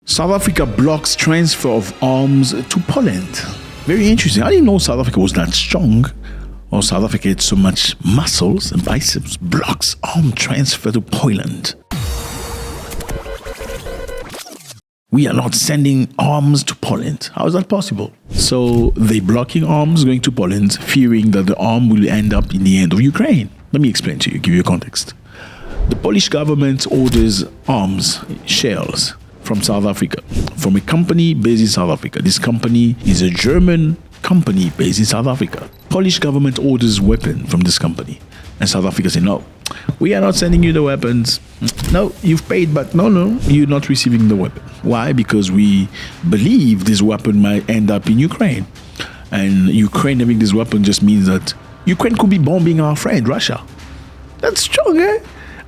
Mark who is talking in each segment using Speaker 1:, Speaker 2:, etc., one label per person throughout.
Speaker 1: South Africa blocks transfer of arms to Poland. Very interesting. I didn't know South Africa was that strong, or South Africa had so much muscles and biceps. Blocks arm transfer to Poland. We are not sending arms to Poland. How is that possible? So they're blocking arms going to Poland, fearing that the arm will end up in the end of Ukraine. Let me explain to you, give you a context. The Polish government orders arms, shells, from South Africa, from a company based in South Africa. This company is a German company based in South Africa. Polish government orders weapon from this company. And South Africa say, no, we are not sending you the weapons. No, you've paid, but no, you're not receiving the weapon. Why? Because we believe this weapon might end up in Ukraine. And Ukraine having this weapon just means that Ukraine could be bombing our friend, Russia. That's strong, eh?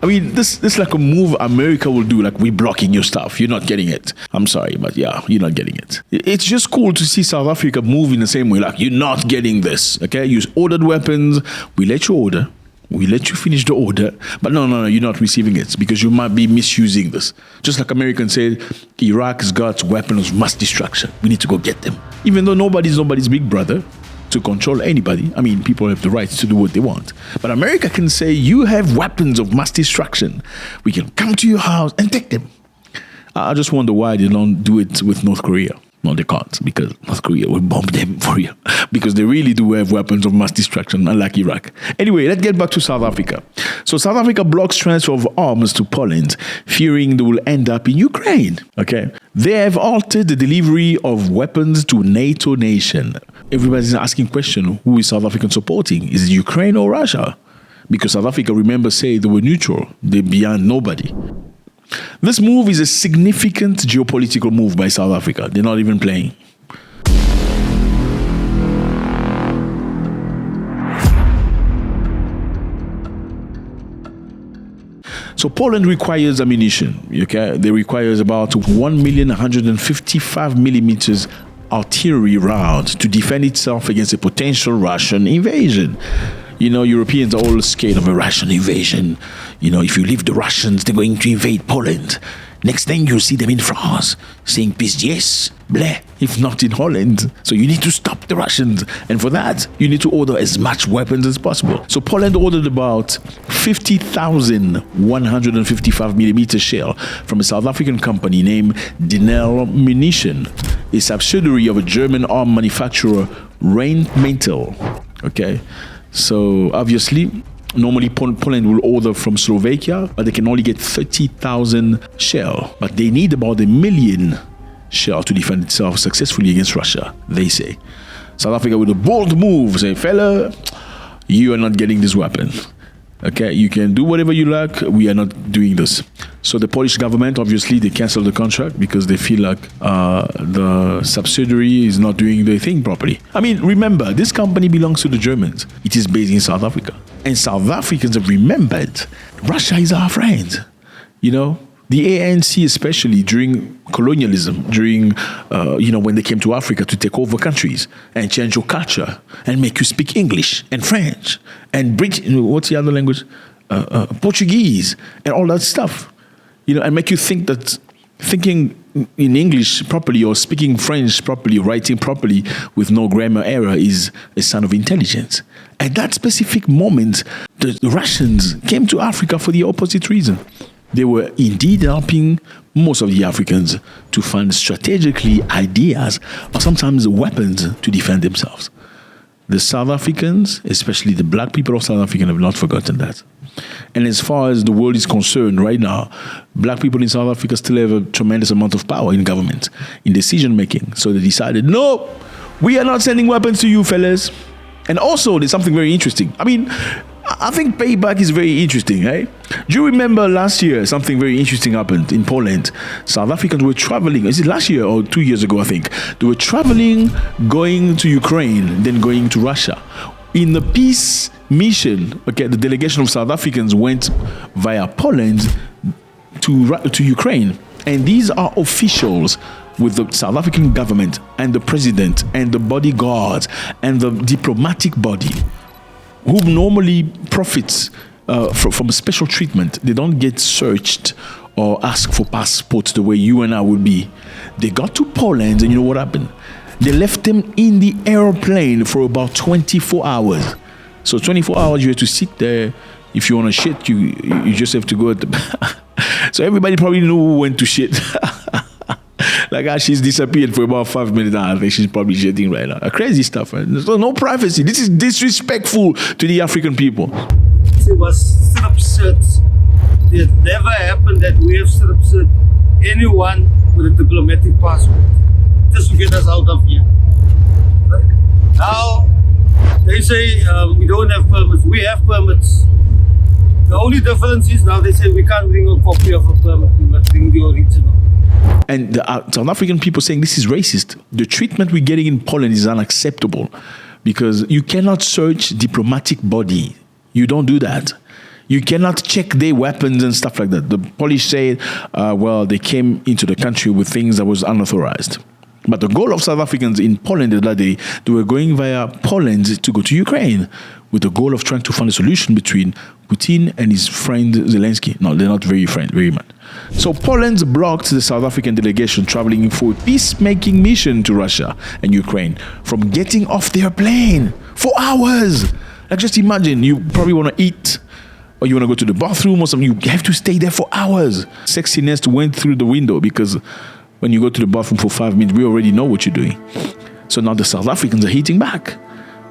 Speaker 1: I mean, this is like a move America will do, like, we're blocking your stuff. You're not getting it. I'm sorry, but yeah, you're not getting it. It's just cool to see South Africa move in the same way, like, you're not getting this, okay? You ordered weapons, we let you order, we let you finish the order, but no, you're not receiving it because you might be misusing this. Just like Americans said, Iraq's got weapons of mass destruction. We need to go get them. Even though nobody's big brother to control anybody. I mean, people have the right to do what they want. But America can say, you have weapons of mass destruction. We can come to your house and take them. I just wonder why they don't do it with North Korea. No, they can't, because North Korea will bomb them for you. Because they really do have weapons of mass destruction, unlike Iraq. Anyway, let's get back to South Africa. So South Africa blocks transfer of arms to Poland, fearing they will end up in Ukraine. Okay, they have altered the delivery of weapons to NATO nation. Everybody's asking question, who is South Africa supporting? Is it Ukraine or Russia? Because South Africa, remember, say they were neutral. They're beyond nobody. This move is a significant geopolitical move by South Africa. They're not even playing. So Poland requires ammunition, okay? They requires about 1,155 millimeters artillery rounds to defend itself against a potential Russian invasion. You know, Europeans are all scared of a Russian invasion. You know, if you leave the Russians, they're going to invade Poland. Next thing you'll see them in France saying peace, yes, bleh, if not in Holland. So you need to stop the Russians. And for that, you need to order as much weapons as possible. So Poland ordered about 50,155 millimeter shell from a South African company named Denel Munition, a subsidiary of a German arm manufacturer, Rheinmetall. Okay. So obviously, normally Poland will order from Slovakia, but they can only get 30,000 shell. But they need about 1 million shell to defend itself successfully against Russia, they say. South Africa with a bold move, say, fella, you are not getting this weapon. Okay, you can do whatever you like, we are not doing this. So the Polish government, obviously, they canceled the contract because they feel like the subsidiary is not doing their thing properly. I mean, remember, this company belongs to the Germans. It is based in South Africa. And South Africans have remembered, Russia is our friend. You know, the ANC, especially during colonialism, during, when they came to Africa to take over countries and change your culture and make you speak English and French and what's the other language? Portuguese and all that stuff. You know, and make you think that thinking in English properly or speaking French properly, writing properly with no grammar error is a sign of intelligence. At that specific moment, the Russians came to Africa for the opposite reason. They were indeed helping most of the Africans to find strategically ideas or sometimes weapons to defend themselves. The South Africans, especially the black people of South Africa, have not forgotten that. And as far as the world is concerned right now, black people in South Africa still have a tremendous amount of power in government, in decision making. So they decided, no, we are not sending weapons to you, fellas. And also, there's something very interesting. I mean, I think payback is very interesting, right? Do you remember last year something very interesting happened in Poland? South Africans were traveling, is it last year or 2 years ago, I think? They were traveling, going to Ukraine, then going to Russia. In the peace mission, okay, the delegation of South Africans went via Poland to Ukraine. And these are officials with the South African government and the president and the bodyguards and the diplomatic body who normally profits from a special treatment. They don't get searched or ask for passports the way you and I would be. They got to Poland, and you know what happened? They left them in the airplane for about 24 hours. So 24 hours, you have to sit there. If you want to shit, you just have to go at the... So everybody probably knew when to shit. Like she's disappeared for about 5 minutes. I think she's probably shitting right now. Crazy stuff, right? So no privacy. This is disrespectful to the African people.
Speaker 2: It was strip search. It never happened that we have strip searched anyone with a diplomatic passport just to get us out of here. Right? Now, they say we don't have permits. We have permits. The only difference is now they say we can't bring a copy of a permit. We must bring the original.
Speaker 1: And the South African people saying this is racist. The treatment we're getting in Poland is unacceptable because you cannot search diplomatic body. You don't do that. You cannot check their weapons and stuff like that. The Polish said, well, they came into the country with things that was unauthorized. But the goal of South Africans in Poland is that they were going via Poland to go to Ukraine with the goal of trying to find a solution between Putin and his friend Zelensky. No, they're not very much. So Poland blocked the South African delegation traveling for a peacemaking mission to Russia and Ukraine from getting off their plane for hours. Like just imagine, you probably want to eat or you want to go to the bathroom or something. You have to stay there for hours. Sexiness went through the window because when you go to the bathroom for 5 minutes, we already know what you're doing. So now the South Africans are hitting back.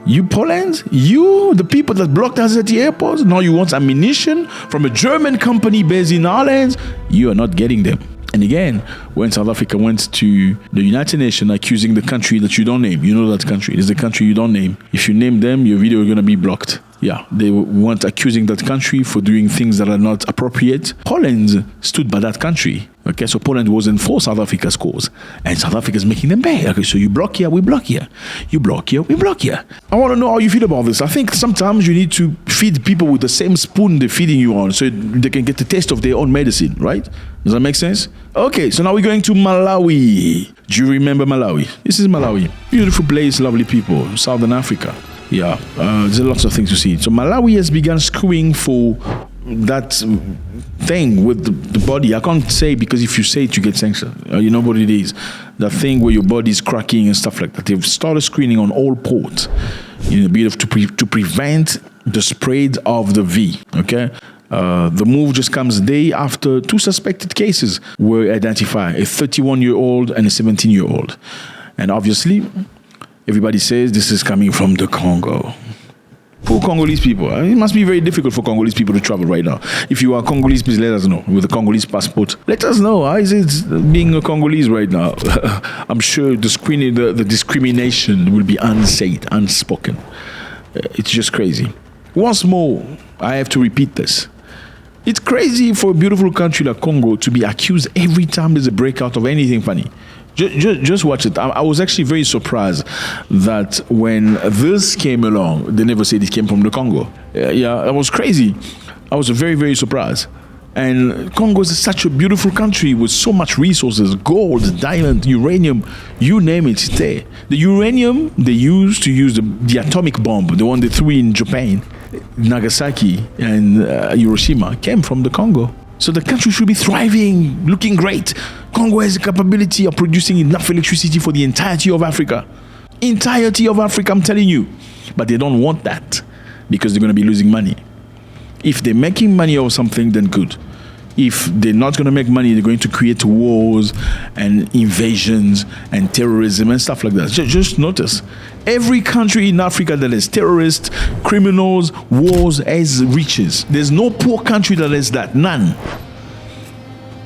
Speaker 1: You Poland, you, the people that blocked us at the airports, now you want ammunition from a German company based in Ireland. You are not getting them. And again, when South Africa went to the United Nations accusing the country that you don't name, you know that country, it's the country you don't name. If you name them, your video is going to be blocked. Yeah, they weren't accusing that country for doing things that are not appropriate. Poland stood by that country. Okay, so Poland wasn't for South Africa's cause. And South Africa is making them pay. Okay, so you block here, we block here. You block here, we block here. I want to know how you feel about this. I think sometimes you need to feed people with the same spoon they're feeding you on so they can get the taste of their own medicine, right? Does that make sense? Okay, so now we're going to Malawi. Do you remember Malawi? This is Malawi. Beautiful place, lovely people, Southern Africa. Yeah, there's lots of things to see. So Malawi has begun screwing for that thing with the body. I can't say because if you say it, you get sanctioned. You know what it is. That thing where your body is cracking and stuff like that. They've started screening on all ports in a bit of to prevent the spread of the V. Okay. The move just comes a day after 2 suspected cases were identified, a 31-year-old and a 17-year-old. And obviously, everybody says this is coming from the Congo. Poor Congolese people. It must be very difficult for Congolese people to travel right now. If you are Congolese, please let us know. With a Congolese passport, let us know. How is it being a Congolese right now? I'm sure the discrimination will be unsaid, unspoken. It's just crazy. Once more, I have to repeat this. It's crazy for a beautiful country like Congo to be accused every time there's a breakout of anything funny. Just watch it. I was actually very surprised that when this came along, they never said it came from the Congo. Yeah, it was crazy. I was very, very surprised. And Congo is such a beautiful country with so much resources, gold, diamond, uranium, you name it, it's there. The uranium they used to use the atomic bomb, the one they threw in Japan, Nagasaki and Hiroshima, came from the Congo. So the country should be thriving, looking great. Congo has the capability of producing enough electricity for the entirety of Africa. Entirety of Africa, I'm telling you. But they don't want that because they're going to be losing money. If they're making money or something, then good. If they're not going to make money, they're going to create wars and invasions and terrorism and stuff like that. Just notice, every country in Africa that has terrorists, criminals, wars, has riches. There's no poor country that has that. None.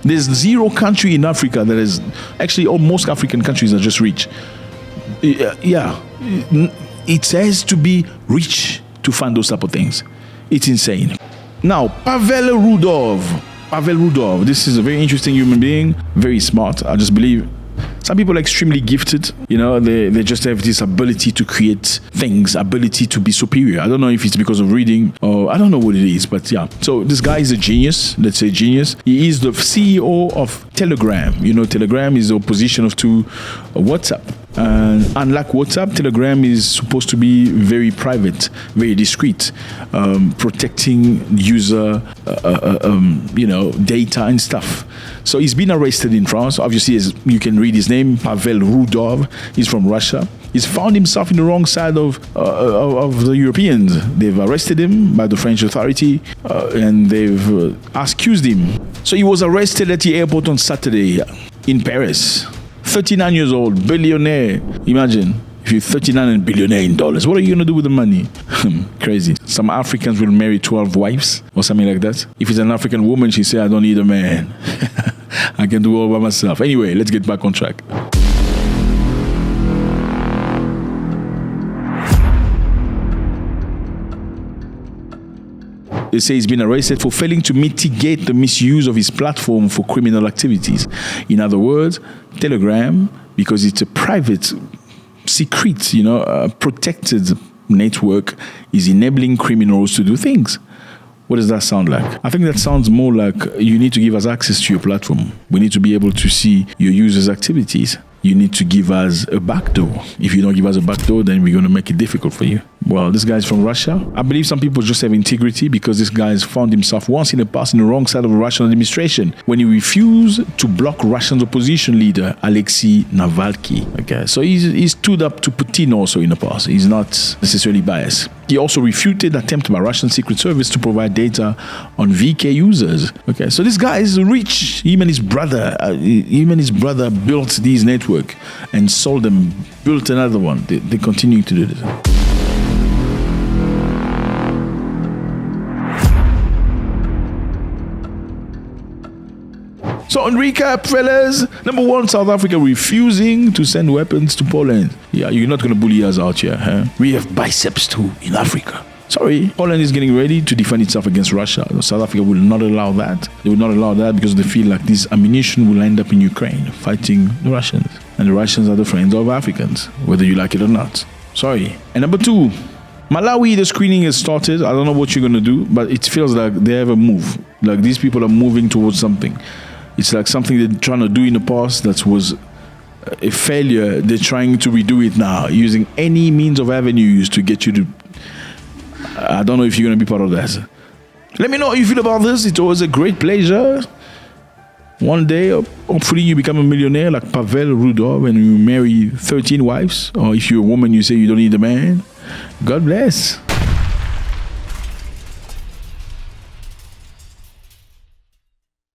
Speaker 1: There's 0 country in Africa that is, actually, most African countries are just rich. Yeah, it has to be rich to fund those type of things. It's insane. Now, Pavel Rudov, this is a very interesting human being, very smart. I just believe some people are extremely gifted. You know, they just have this ability to create things, ability to be superior. I don't know if it's because of reading or I don't know what it is, but yeah. So this guy is a genius, let's say genius. He is the CEO of Telegram. You know, Telegram is the opposition to WhatsApp. And unlike WhatsApp, Telegram is supposed to be very private, very discreet, protecting user, data and stuff. So he's been arrested in France. Obviously, as you can read his name, Pavel Rudov. He's from Russia. He's found himself in the wrong side of the Europeans. They've arrested him by the French authority, and they've accused him. So he was arrested at the airport on Saturday in Paris. 39 years old, billionaire. Imagine if you're 39 and billionaire in dollars. What are you going to do with the money? Crazy. Some Africans will marry 12 wives or something like that. If it's an African woman, she say, I don't need a man. I can do all by myself. Anyway, let's get back on track. They say he's been arrested for failing to mitigate the misuse of his platform for criminal activities. In other words, Telegram, because it's a private, secret, protected network, is enabling criminals to do things. What does that sound like? I think that sounds more like you need to give us access to your platform. We need to be able to see your users' activities. You need to give us a backdoor. If you don't give us a backdoor, then we're going to make it difficult for you. Well, this guy's from Russia. I believe some people just have integrity because this guy has found himself once in the past in the wrong side of the Russian administration when he refused to block Russia's opposition leader, Alexei Navalny. Okay, so he stood up to Putin also in the past. He's not necessarily biased. He also refuted attempt by Russian Secret Service to provide data on VK users. Okay, so this guy is rich. Him and his brother built these networks and sold them, built another one. They continue to do this. So on recap, fellas, number one, South Africa refusing to send weapons to Poland. Yeah, you're not going to bully us out here, huh? We have biceps too in Africa. Sorry, Poland is getting ready to defend itself against Russia. South Africa will not allow that. They will not allow that because they feel like this ammunition will end up in Ukraine fighting the Russians. And the Russians are the friends of Africans, whether you like it or not. Sorry. And number two, Malawi, the screening has started. I don't know what you're going to do, but it feels like they have a move. Like these people are moving towards something. It's like something they're trying to do in the past that was a failure. They're trying to redo it now, using any means of avenues to get you to... I don't know if you're going to be part of that. Let me know how you feel about this. It's always a great pleasure. One day, hopefully you become a millionaire like Pavel Rudov and you marry 13 wives. Or if you're a woman, you say you don't need a man. God bless.